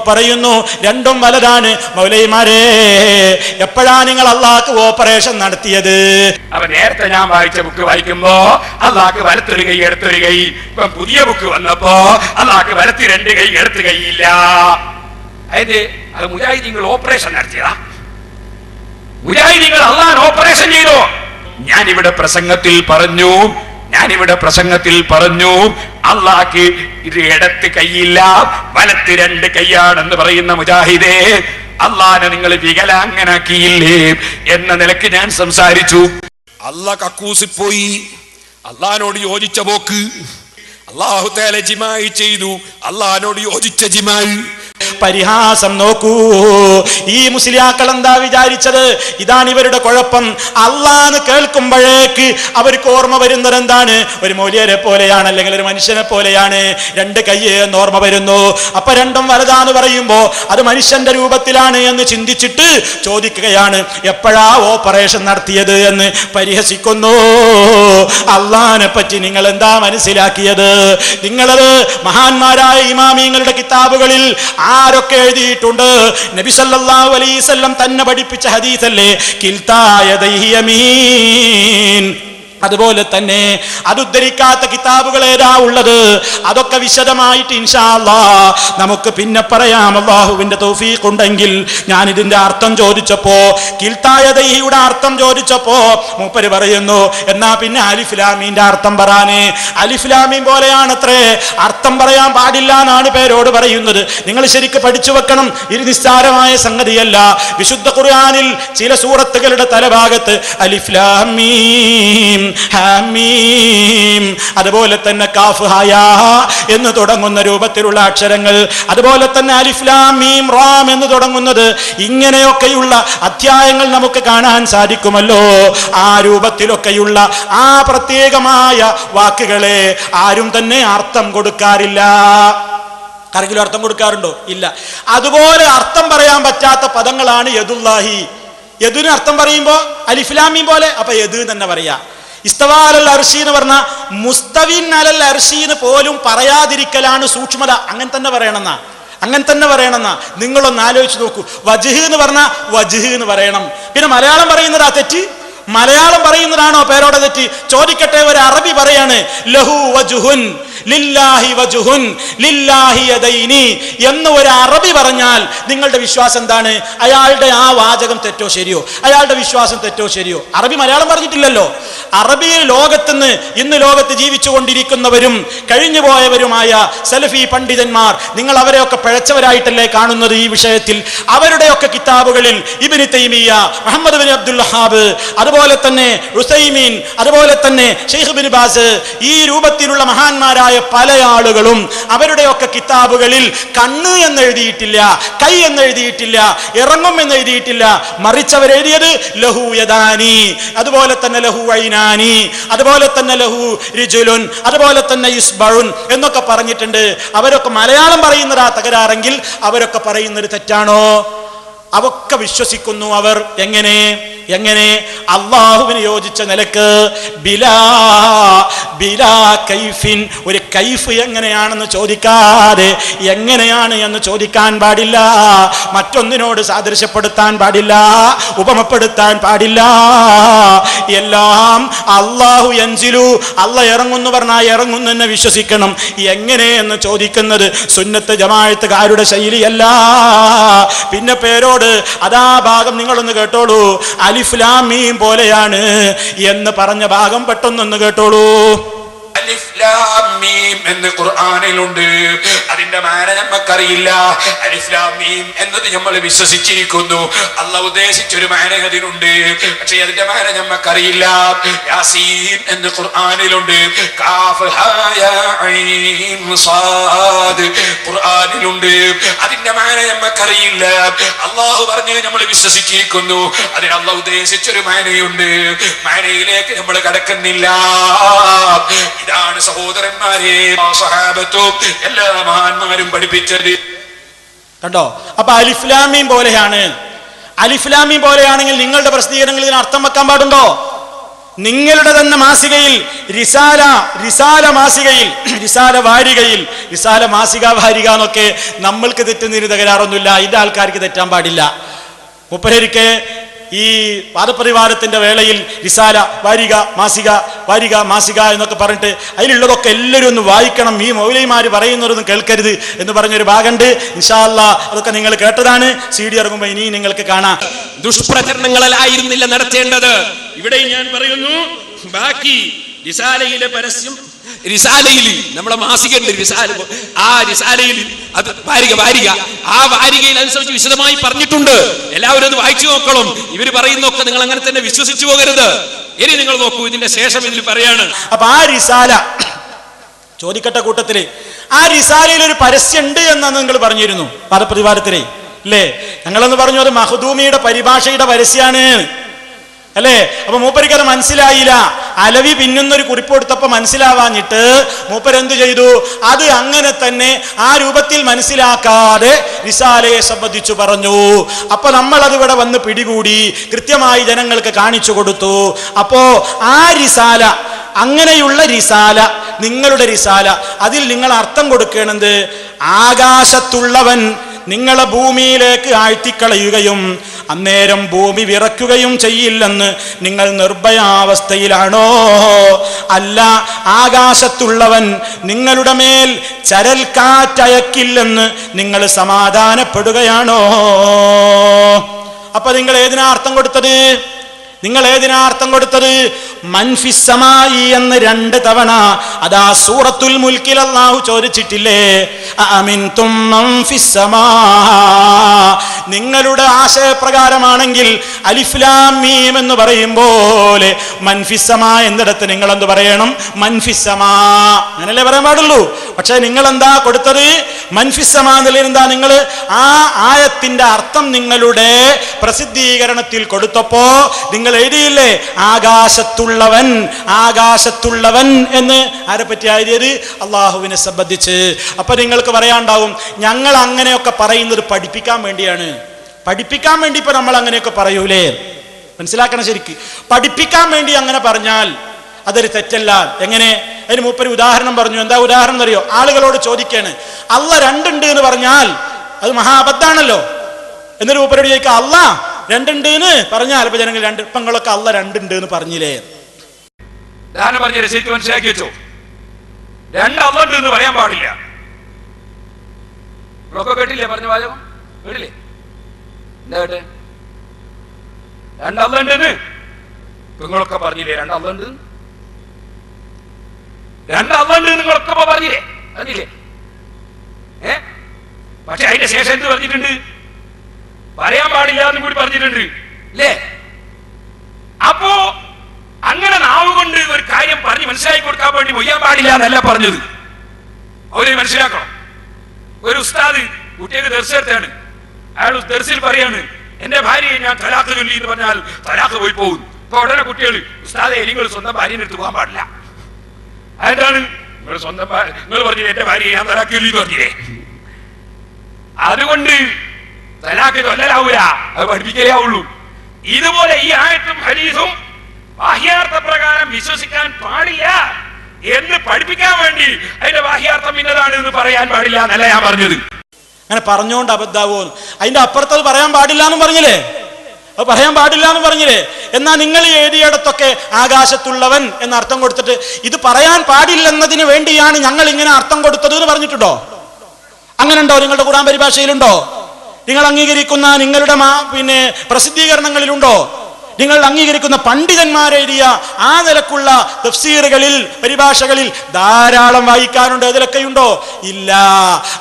പറയുന്നു രണ്ടും വലതാണ്. മൗലവിമാരെ, എപ്പോഴാ നിങ്ങൾ അള്ളാഹ്ക്ക് ഓപ്പറേഷൻ നടത്തിയത്? അപ്പൊ നേരത്തെ ഞാൻ വായിച്ച ബുക്ക് വായിക്കുമ്പോ അള്ളാഹ്ക്ക് വലത്തൊരു കൈ എടുത്തൊരു കൈ. ഇപ്പൊ പുതിയ ബുക്ക് വന്നപ്പോ അള്ളാഹ്ക്ക് വലത്ത് രണ്ട് കൈ എടുത്ത് കൈയില്ല. അതായത് അത് മുജാഹിദീങ്ങൾ ഓപ്പറേഷൻ നടത്തിയതാ. മുജാഹിദീങ്ങൾ അള്ളാഹ് ഓപ്പറേഷൻ ചെയ്തു. ഞാനിവിടെ പ്രസംഗത്തിൽ പറഞ്ഞു അള്ളാഹ്ക്ക് ഇത് ഇടത്ത് കൈയില്ല, വലത്ത് രണ്ട് കൈയാണെന്ന് പറയുന്ന മുജാഹിദേ, അള്ളാഹിനെ നിങ്ങൾ വികലാംഗനാക്കിയില്ലേ എന്ന നിലക്ക് ഞാൻ സംസാരിച്ചു. അള്ളാഹ് കക്കൂസിൽ പോയി, അള്ളാഹിനോട് യോജിച്ച പോക്ക്. അള്ളാഹു തആല ജിമായി ചെയ്തു, അള്ളാഹിനോട് യോജിച്ച ജിമായി. പരിഹാസം നോക്കൂ. ഈ മുസ്ലിയാക്കൾ എന്താ വിചാരിച്ചത്? ഇതാണ് ഇവരുടെ കുഴപ്പം. അള്ളാന്ന് കേൾക്കുമ്പോഴേക്ക് അവർക്ക് ഓർമ്മ വരുന്നത് എന്താണ്? ഒരു മൗലിയരെ പോലെയാണ്, അല്ലെങ്കിൽ ഒരു മനുഷ്യനെ പോലെയാണ്. രണ്ട് കയ്യെന്ന് ഓർമ്മ വരുന്നു. അപ്പൊ രണ്ടും വലുതാന്ന് പറയുമ്പോ അത് മനുഷ്യന്റെ രൂപത്തിലാണ് എന്ന് ചിന്തിച്ചിട്ട് ചോദിക്കുകയാണ് എപ്പോഴാ ഓപ്പറേഷൻ നടത്തിയത് എന്ന് പരിഹസിക്കുന്നു. അള്ളാഹിനെ പറ്റി നിങ്ങൾ എന്താ മനസ്സിലാക്കിയത്? നിങ്ങളത് മഹാന്മാരായ ഇമാമിങ്ങളുടെ കിതാബുകളിൽ ആരൊക്കെ എഴുതിയിട്ടുണ്ട്? നബി സല്ലല്ലാഹു അലൈഹി വസല്ലം തന്നെ പഠിപ്പിച്ച ഹദീസല്ലേ കിൽതാ യദൈഹി യമീൻ. അതുപോലെ തന്നെ അത് ഉദ്ധരിക്കാത്ത കിതാബുകൾ ഏതാ ഉള്ളത്? അതൊക്കെ വിശദമായിട്ട് ഇൻഷാ അല്ലാഹ് നമുക്ക് പിന്നെ പറയാം, അല്ലാഹുവിന്റെ തൗഫീഖ് ഉണ്ടെങ്കിൽ. ഞാൻ ഇതിന്റെ അർത്ഥം ചോദിച്ചപ്പോ, കിൽത്തായദൈഹിയുടെ അർത്ഥം ചോദിച്ചപ്പോ മൂപ്പര് പറയുന്നു എന്നാ പിന്നെ അലിഫ് ലാമീന്റെ അർത്ഥം പറയാനേ. അലിഫ് ലാമീൻ പോലെയാണത്രേ, അർത്ഥം പറയാൻ പാടില്ല എന്നാണ് പേരോട് പറയുന്നത്. നിങ്ങൾ ശരിക്ക് പഠിച്ചു വെക്കണം. ഇത് നിസ്സാരമായ സംഗതിയല്ല. വിശുദ്ധ ഖുർആനിൽ ചില സൂറത്തുകളുടെ തലഭാഗത്ത് അലിഫ് ലാം മീം ഹാമീം, അതുപോലെ തന്നെ കാഫ് ഹായാ എന്ന് തുടങ്ങുന്ന രൂപത്തിലുള്ള അക്ഷരങ്ങൾ, അതുപോലെ തന്നെ അലിഫ് ലാം മീം റാം എന്ന് തുടങ്ങുന്നത്, ഇങ്ങനെയൊക്കെയുള്ള അധ്യായങ്ങൾ നമുക്ക് കാണാൻ സാധിക്കുമല്ലോ. ആ രൂപത്തിലൊക്കെയുള്ള ആ പ്രത്യേകമായ വാക്കുകളെ ആരും തന്നെ അർത്ഥം കൊടുക്കാറില്ല. ആരെങ്കിലും അർത്ഥം കൊടുക്കാറുണ്ടോ? ഇല്ല. അതുപോലെ അർത്ഥം പറയാൻ പറ്റാത്ത പദങ്ങളാണ് യദുല്ലാഹി. യദുവിന് അർത്ഥം പറയുമ്പോ അലിഫ് ലാം മീം പോലെ, അപ്പൊ യദ് തന്നെ പറയാ. ഇസ്തവാ അലൽ അർശി എന്ന് പറഞ്ഞ മുസ്തവിൻ അലൽ അർശി എന്ന് പോലും പറയാതിരിക്കലാണ് സൂക്ഷ്മത. അങ്ങനെ തന്നെ പറയണമെന്നാ. നിങ്ങളൊന്ന് ആലോചിച്ച് നോക്കൂ. വജ്ഹ് എന്ന് പറഞ്ഞാൽ വജ്ഹ് എന്ന് പറയണം. പിന്നെ മലയാളം പറയുന്നതാ തെറ്റ്? മലയാളം പറയുന്നതാണോ പേരോടെ തെറ്റ്? ചോദിക്കട്ടെ, ഒരു അറബി പറയാണ് ലഹു വജ്ഹുൻ ലില്ലാഹി വജ്ഹുൻ ലില്ലാഹി യദൈനി എന്ന് ഒരു അറബി പറഞ്ഞാൽ നിങ്ങളുടെ വിശ്വാസം എന്താണ്? അയാളുടെ ആ വാചകം തെറ്റോ ശരിയോ? അയാളുടെ വിശ്വാസം തെറ്റോ ശരിയോ? അറബി മലയാളം പറഞ്ഞിട്ടില്ലല്ലോ. അറബി ലോകത്തുനിന്ന് ഇന്ന് ലോകത്ത് ജീവിച്ചു കൊണ്ടിരിക്കുന്നവരും കഴിഞ്ഞുപോയവരുമായ സലഫി പണ്ഡിതന്മാർ, നിങ്ങൾ അവരെയൊക്കെ പിഴച്ചവരായിട്ടല്ലേ കാണുന്നത് ഈ വിഷയത്തിൽ? അവരുടെയൊക്കെ കിതാബുകളിൽ ഇബ്നു തൈമിയ്യ, മുഹമ്മദ് ബിൻ അബ്ദുൽ വഹാബ്, അതുപോലെ തന്നെ ഉസൈമീൻ, അതുപോലെ തന്നെ ശൈഖ് ഇബ്നു ബാസ്, ഈ രൂപത്തിലുള്ള മഹാന്മാരായ പല ആളുകളും അവരുടെയൊക്കെ കിതാബുകളിൽ കണ്ണ് എന്നെഴുതിയിട്ടില്ല, കൈ എന്നെഴുതിയിട്ടില്ല, ഇറങ്ങും എന്നെഴുതിയിട്ടില്ല. മറിച്ച് അവരെഴുതിയത് ലഹു യദാനി, അതുപോലെ തന്നെ ലഹു ഐനാനി, അതുപോലെ തന്നെ ലഹു റിജുലുൻ, അതുപോലെ തന്നെ യുസ്ബഉൻ എന്നൊക്കെ പറഞ്ഞിട്ടുണ്ട്. അവരൊക്കെ മലയാളം പറയുന്നതാ തകരാറെങ്കിൽ അവരൊക്കെ പറയുന്നത് തെറ്റാണോ? അവൊക്കെ വിശ്വസിക്കുന്നു അവർ. എങ്ങനെ അള്ളാഹുവിന് യോജിച്ച നിലക്ക്, ബിലാ കൈഫിൻ, ഒരു കൈഫ് എങ്ങനെയാണെന്ന് ചോദിക്കാതെ എങ്ങനെയാണ് എന്ന് ചോദിക്കാൻ പാടില്ല. മറ്റൊന്നിനോട് സാദൃശ്യപ്പെടുത്താൻ പാടില്ല, ഉപമപ്പെടുത്താൻ പാടില്ല. എല്ലാം അള്ളാഹു യൻസിലു, അള്ളാഹ് ഇറങ്ങുന്നു പറഞ്ഞാൽ ഇറങ്ങുന്നു എന്ന് വിശ്വസിക്കണം. എങ്ങനെ എന്ന് ചോദിക്കുന്നത് സുന്നത്ത് ജമാഅത്തുകാരുടെ ശൈലിയല്ല. പിന്നെ പേരോട് അതാ ഭാഗം നിങ്ങളൊന്ന് കേട്ടോളൂ. അലിഫ് ലാം മീം പോലെയാണ് എന്ന് പറഞ്ഞ ഭാഗം പെട്ടെന്നൊന്ന് കേട്ടോളൂ. അലിഫ് ലാം മീം എന്ന് ഖുർആനിലുണ്ട്. അതിന്റെ മാന നമുക്കറിയില്ല. അലിഫ് ലാം മീം എന്നത് നമ്മൾ വിശ്വസിച്ചിരിക്കുന്നു. അല്ലാഹു ഉദ്ദേശിച്ചൊരു മാന അതിനുണ്ട്, പക്ഷേ അതിന്റെ മാന നമുക്കറിയില്ല. യാസീൻ എന്ന് ഖുർആനിലുണ്ട്. കാഫ് ഹാ യാ ഐൻ സാദ് ഖുർആനിലുണ്ട്. അതിന്റെ മാന നമുക്കറിയില്ല. അല്ലാഹു പറഞ്ഞത് നമ്മൾ വിശ്വസിച്ചിരിക്കുന്നു. അതിന് അല്ലാഹു ഉദ്ദേശിച്ചൊരു മാനയുണ്ട്. മാനയിലേക്ക് നമ്മൾ കടക്കുന്നില്ല. ഇതാണ് സഹോദരന്മാരെ സഹാബത്തും എല്ലാ മഹാന്മാരും പഠിപ്പിച്ചത്. കണ്ടോ? അപ്പൊ അലിഫ് ലാം മീം പോലെയാണ്. അലിഫ് ലാം മീം പോലെയാണെങ്കിൽ നിങ്ങളുടെ പ്രസിദ്ധീകരണങ്ങളിൽ ഇതിന് അർത്ഥം വെക്കാൻ പാടുണ്ടോ? നിങ്ങളുടെ തന്നെ മാസികയിൽ റിസാല മാസികയിൽ, റിസാല വാരികയിൽ, റിസാല മാസിക വാരിക എന്നൊക്കെ നമ്മൾക്ക് തെറ്റുന്നതിന് തകരാറൊന്നുമില്ല, ഇതിന്റെ ആൾക്കാർക്ക് തെറ്റാൻ പാടില്ല. മുപ്പരരിക്ക് ഈ വാദപരിവാരത്തിന്റെ വേളയിൽ റിസാല വാരിക മാസിക എന്നൊക്കെ പറഞ്ഞിട്ട് അതിലുള്ളതൊക്കെ എല്ലാവരും ഒന്ന് വായിക്കണം, ഈ മൗലവിമാര് പറയുന്നതൊന്നും കേൾക്കരുത് എന്ന് പറഞ്ഞൊരു ഭാഗമുണ്ട്. ഇൻഷാ അല്ലാഹ് അതൊക്കെ നിങ്ങൾ കേട്ടതാണ്. CD ഇറങ്ങുമ്പോൾ ഇനി നിങ്ങൾക്ക് കാണാം. ദുഷ്പ്രചരണങ്ങളായിരുന്നില്ല നടത്തേണ്ടത്. ഇവിടെ ഞാൻ പറയുന്നു, ബാക്കി റിസാലയിലെ പരസ്യം, റിസാലയിൽ നമ്മളെ മാസികയുണ്ട് റിസാല, ആ റിസാലയിൽ അത് വാരിക ആ വാരികയിൽ അനുസരിച്ച് വിശദമായി പറഞ്ഞിട്ടുണ്ട്. എല്ലാവരും അത് വായിച്ചു നോക്കണം. ഇവര് പറയുന്നൊക്കെ നിങ്ങൾ അങ്ങനെ തന്നെ വിശ്വസിച്ചു പോകരുത്. ഇനി നിങ്ങൾ നോക്കൂ, ഇതിന്റെ ശേഷം ഇതിൽ പറയാണ്. അപ്പൊ ആ റിസാല ചോദിക്കട്ട കൂട്ടത്തില് ആ റിസാലയിൽ ഒരു പരസ്യം ഉണ്ട് എന്നാണ് നിങ്ങൾ പറഞ്ഞിരുന്നു വാദപ്രതിവാദത്തിലെ, അല്ലേ? ഞങ്ങളെന്ന് പറഞ്ഞു അത് മഹദൂമിയുടെ പരിഭാഷയുടെ പരസ്യാണ്, അല്ലേ? അപ്പൊ മൂപ്പരിക്കത് മനസ്സിലായില്ല. അലവി പിന്നൊന്നൊരു കുറിപ്പ് കൊടുത്തപ്പോ മനസ്സിലാവാഞ്ഞിട്ട് മൂപ്പരെന്തു ചെയ്തു? അത് അങ്ങനെ തന്നെ ആ രൂപത്തിൽ മനസ്സിലാക്കാതെ റിസാലയെ സംബന്ധിച്ചു പറഞ്ഞു. അപ്പൊ നമ്മൾ അതിവിടെ വന്ന് പിടികൂടി കൃത്യമായി ജനങ്ങൾക്ക് കാണിച്ചു കൊടുത്തു. അപ്പോ ആ റിസാല, അങ്ങനെയുള്ള റിസാല, നിങ്ങളുടെ റിസാല, അതിൽ നിങ്ങൾ അർത്ഥം കൊടുക്കേണ്ടത് ആകാശത്തുള്ളവൻ നിങ്ങളെ ഭൂമിയിലേക്ക് ആഴ്ത്തിക്കളയുകയും അന്നേരം ഭൂമി വിറയ്ക്കുകയും ചെയ്യില്ലെന്ന് നിങ്ങൾ നിർഭയാവസ്ഥയിലാണോ? അല്ല, ആകാശത്തുള്ളവൻ നിങ്ങളുടെ മേൽ ചരൽ കാറ്റയക്കില്ലെന്ന് നിങ്ങൾ സമാധാനപ്പെടുകയാണോ? അപ്പൊ നിങ്ങൾ ഏതിനാ അർത്ഥം കൊടുത്തത്? മൻഫിസ്സമായി എന്ന് 2 തവണ അതാ സൂറത്തുൽ മുൽക്കിൽ അല്ലാഹു ചോദിച്ചിട്ടില്ലേ? അമിൻതും മൻഫിസ്സമാ. നിങ്ങളുടെ ആശയപ്രകാരമാണെങ്കിൽ അലിഫ് ലാം മീം എന്ന് പറയുമ്പോൾ മൻഫിസ്സമാ എന്നിടത്ത് നിങ്ങൾ എന്ത് പറയണം? മൻഫിസ്സമാ അങ്ങനല്ലേ പറയാൻ പാടുള്ളൂ. പക്ഷെ നിങ്ങൾ എന്താ കൊടുത്തത്? മൻഫിസ്സമാ എന്താ? നിങ്ങൾ ആ ആയത്തിന്റെ അർത്ഥം നിങ്ങളുടെ പ്രസിദ്ധീകരണത്തിൽ കൊടുത്തപ്പോ നിങ്ങൾ എഴുതിയില്ലേ ആകാശത്തുള്ളവൻ എന്ന്. ആരെ പറ്റി എഴുതിയത്? അള്ളാഹുവിനെ സംബന്ധിച്ച്. അപ്പൊ നിങ്ങൾക്ക് പറയാണ്ടാവും, ഞങ്ങൾ അങ്ങനെയൊക്കെ പറയുന്നത് പഠിപ്പിക്കാൻ വേണ്ടിയാണ്. പഠിപ്പിക്കാൻ വേണ്ടി ഇപ്പൊ നമ്മൾ അങ്ങനെയൊക്കെ പറയൂലേ? മനസ്സിലാക്കണം ശരിക്ക്. പഠിപ്പിക്കാൻ വേണ്ടി അങ്ങനെ പറഞ്ഞാൽ അതൊരു തെറ്റല്ല. എങ്ങനെ? അതിന് മൂപ്പര് ഉദാഹരണം പറഞ്ഞു. എന്താ ഉദാഹരണം എന്നറിയോ? ആളുകളോട് ചോദിക്കാണ്, അള്ള 2 ഉണ്ട് എന്ന് പറഞ്ഞാൽ അത് മഹാ അബദ്ധാണല്ലോ. എന്നൊരു മൂപ്പരോട് ചോദിക്കാം, അള്ള 2 ഉണ്ട് എന്ന് പറഞ്ഞാൽ അല്പ ജനങ്ങൾ 2 ഇപ്പങ്ങളൊക്കെ അള്ള 2 ഉണ്ട് എന്ന് പറഞ്ഞില്ലേ? മനസ്സിലാക്കി വെച്ചോ, 2 അള്ള ഉണ്ട് എന്ന് പറയാൻ പാടില്ല. കേട്ടില്ലേ പറഞ്ഞ വാചകം? കേട്ടില്ലേ? എന്താ കേട്ടെ? 2 അള്ള ഉണ്ടെന്ന് നിങ്ങളൊക്കെ പറഞ്ഞില്ലേ? 2 അള്ള ഉണ്ട്, 2 അള്ള ഉണ്ട് നിങ്ങളൊക്കെ പറഞ്ഞില്ലേ? പക്ഷെ അതിന്റെ ശേഷം എന്ത് പറഞ്ഞിട്ടുണ്ട്? പറയാൻ പാടില്ല എന്നും കൂടി പറഞ്ഞിട്ടുണ്ട്, അല്ലേ? അപ്പോ അങ്ങനെ നാവ് കൊണ്ട് ഒരു കാര്യം പറഞ്ഞ് മനസ്സിലാക്കി കൊടുക്കാൻ വേണ്ടി മൊയ്യാൻ പാടില്ല എന്നല്ല പറഞ്ഞത്. അവര് മനസ്സിലാക്കണം. ഒരു ഉസ്താദ് കുട്ടിയൊക്കെ ദർശനത്താണ്, അയാൾ ദർശിൽ പറയാണ്, എന്റെ ഭാര്യയെ ഞാൻ തലാഖ് ചൊല്ലി എന്ന് പറഞ്ഞാൽ തലാഖ് പോയി പോകും. ഇപ്പൊ ഉടനെ കുട്ടികൾ, ഉസ്താദെ നിങ്ങൾ സ്വന്തം ഭാര്യനെ എടുത്ത് പോകാൻ പാടില്ല. അതെന്താണ്? നിങ്ങൾ പറഞ്ഞില്ലേ എന്റെ ഭാര്യയെ ഞാൻ തലാഖ് ചൊല്ലി എന്ന് പറഞ്ഞില്ലേ? അതുകൊണ്ട് തലാഖ് ചൊല്ലലാവൂല, അത് പഠിപ്പിക്കലേ ആവുള്ളൂ. ഇതുപോലെ ഈ ആയത്തും ഹദീസും ബാഹ്യാർത്ഥ പ്രകാരം വിശ്വസിക്കാൻ പാടില്ല എന്ന് പഠിപ്പിക്കാൻ വേണ്ടി അതിന്റെ ബാഹ്യാർത്ഥം ഇന്നതാണ് എന്ന് പറയാൻ പാടില്ല എന്നല്ല ഞാൻ പറഞ്ഞത്. അങ്ങനെ പറഞ്ഞുകൊണ്ട് അബദ്ധാവോ? അതിന്റെ അപ്പുറത്തത് പറയാൻ പാടില്ല എന്നും പറഞ്ഞില്ലേ? അത് പറയാൻ പാടില്ല എന്ന് പറഞ്ഞില്ലേ? എന്നാ നിങ്ങൾ എഴുതിയിടത്തൊക്കെ ആകാശത്തുള്ളവൻ എന്ന അർത്ഥം കൊടുത്തിട്ട് ഇത് പറയാൻ പാടില്ലെന്നതിന് വേണ്ടിയാണ് ഞങ്ങൾ ഇങ്ങനെ അർത്ഥം കൊടുത്തത് എന്ന് പറഞ്ഞിട്ടുണ്ടോ? അങ്ങനെ ഉണ്ടോ? നിങ്ങളുടെ ഖുർആൻ പരിഭാഷയിലുണ്ടോ? നിങ്ങൾ അംഗീകരിക്കുന്ന നിങ്ങളുടെ പ്രസിദ്ധീകരണങ്ങളിലുണ്ടോ? നിങ്ങൾ അംഗീകരിക്കുന്ന പണ്ഡിതന്മാരെഴുതിയ ആ നിലക്കുള്ള തഫ്സീറുകളിൽ, പരിഭാഷകളിൽ ധാരാളം വായിക്കാനുണ്ട്. അതിലൊക്കെയുണ്ടോ? ഇല്ല.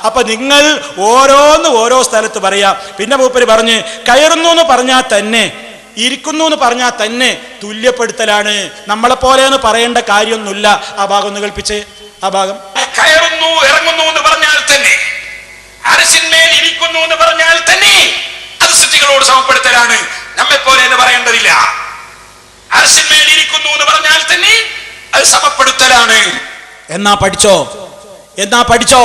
അപ്പൊ നിങ്ങൾ ഓരോന്ന് ഓരോ സ്ഥലത്ത് പറയാ. പിന്നെ മൂപ്പര് പറഞ്ഞ് കയറുന്നു എന്ന് പറഞ്ഞാൽ തന്നെ, ഇരിക്കുന്നു എന്ന് പറഞ്ഞാൽ തന്നെ തുല്യപ്പെടുത്തലാണ്. നമ്മളെ പോലെ എന്ന് പറയേണ്ട കാര്യമൊന്നുമില്ല. ആ ഭാഗം ഒന്ന് കൽപ്പിച്ച്. ആ ഭാഗം കയറുന്നു ഇറങ്ങുന്നു എന്ന് പറഞ്ഞാൽ തന്നെ, അരസിന്മേൽ ഇരിക്കുന്നു എന്ന് പറഞ്ഞാൽ തന്നെ അത് സൃഷ്ടികളോട് സമപ്പെടുത്തലാണ്. നമ്മെ പോലെ എന്ന് പറയേണ്ടതില്ല. അരസിന്മേൽ ഇരിക്കുന്നു എന്ന് പറഞ്ഞാൽ തന്നെ അത് സമപ്പെടുത്തലാണ്. എന്നാ പഠിച്ചോ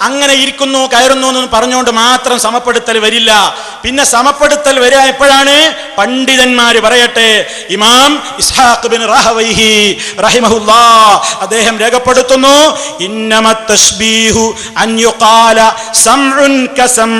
അങ്ങനെ ഇരിക്കുന്നു കയറുന്നു എന്ന് പറഞ്ഞുകൊണ്ട് മാത്രം സമപ്പെടുത്തൽ വരില്ല. പിന്നെ സമപ്പെടുത്തൽ വരിക എപ്പോഴാണ്? പണ്ഡിതന്മാര് പറയട്ടെ. ഇമാം ഇസ്ഹാഖ് ബിൻ റഹവൈഹി റഹിമഹുല്ലാഹ് അദ്ദേഹം രേഖപ്പെടുത്തുന്നു, ഇന്നമത് തശ്ബീഹു അൻ യുഖാല സംഉൻ കസം